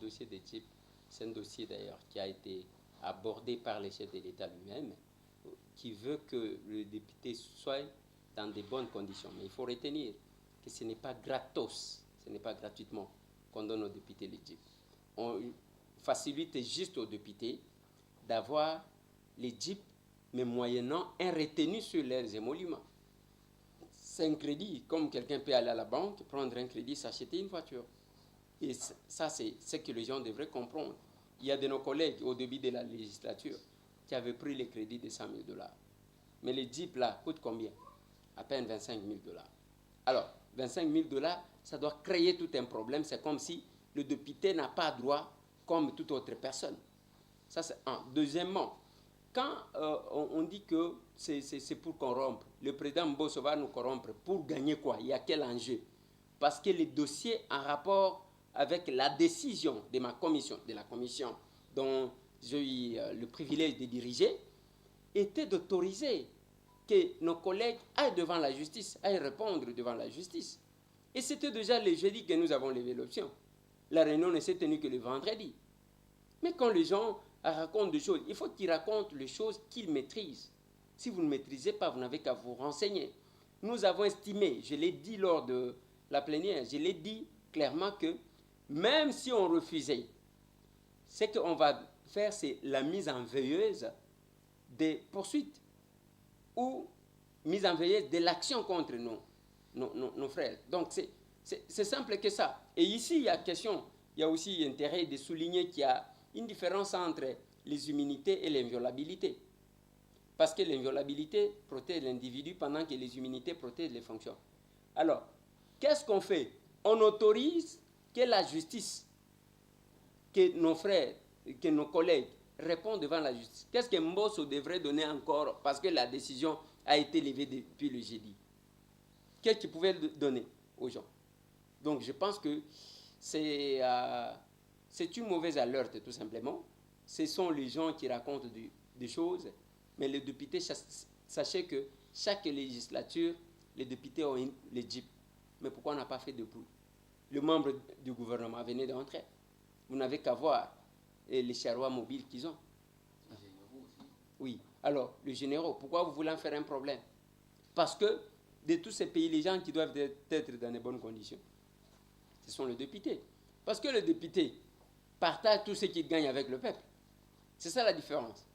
dossier des Jeeps, c'est un dossier d'ailleurs qui a été abordé par le chef de l'État lui-même, qui veut que le député soit dans de bonnes conditions. Mais il faut retenir que ce n'est pas gratos, ce n'est pas gratuitement qu'on donne aux députés les Jeeps. On facilite juste aux députés d'avoir les Jeeps, mais moyennant un retenu sur leurs émoluments. C'est un crédit, comme quelqu'un peut aller à la banque, prendre un crédit, s'acheter une voiture. Et ça, c'est ce que les gens devraient comprendre. Il y a de nos collègues au début de la législature qui avaient pris les crédits de 100 000 $. Mais les Jeeps là coûtent combien? À peine 25 000 $. Alors, 25 000 $, ça doit créer tout un problème. C'est comme si le député n'a pas droit comme toute autre personne. Ça, c'est un. Deuxièmement, quand on dit que c'est pour corrompre, le président Mbosso va nous corrompre pour gagner quoi? Il y a quel enjeu? Parce que les dossiers en rapport avec la décision de ma commission, de la commission dont j'ai eu le privilège de diriger, était d'autoriser que nos collègues aillent devant la justice, aillent répondre devant la justice. Et c'était déjà le jeudi que nous avons levé l'option. La réunion ne s'est tenue que le vendredi. Mais quand les gens racontent des choses, il faut qu'ils racontent les choses qu'ils maîtrisent. Si vous ne maîtrisez pas, vous n'avez qu'à vous renseigner. Nous avons estimé, je l'ai dit lors de la plénière, je l'ai dit clairement que même si on refusait, ce qu'on va faire, c'est la mise en veilleuse des poursuites ou mise en veilleuse de l'action contre nos frères. Donc c'est simple que ça. Et ici, il y a aussi intérêt de souligner qu'il y a une différence entre les immunités et l'inviolabilité. Parce que l'inviolabilité protège l'individu pendant que les immunités protègent les fonctions. Alors, qu'est-ce qu'on fait? On autorise que la justice, que nos frères, que nos collègues répondent devant la justice. Qu'est-ce que Mbosso devrait donner encore parce que la décision a été levée depuis le jeudi? Qu'est-ce qu'il pouvait donner aux gens? Donc je pense que c'est une mauvaise alerte tout simplement. Ce sont les gens qui racontent des choses, mais les députés, sachez que chaque législature, les députés ont les Jeeps. Mais pourquoi on n'a pas fait de bruit? Le membre du gouvernement venait d'entrer. Vous n'avez qu'à voir les charrois mobiles qu'ils ont. Les généraux aussi. Oui. Alors, les généraux, pourquoi vous voulez en faire un problème? Parce que de tous ces pays, les gens qui doivent être dans de bonnes conditions, ce sont les députés. Parce que les députés partagent tout ce qu'ils gagnent avec le peuple. C'est ça la différence.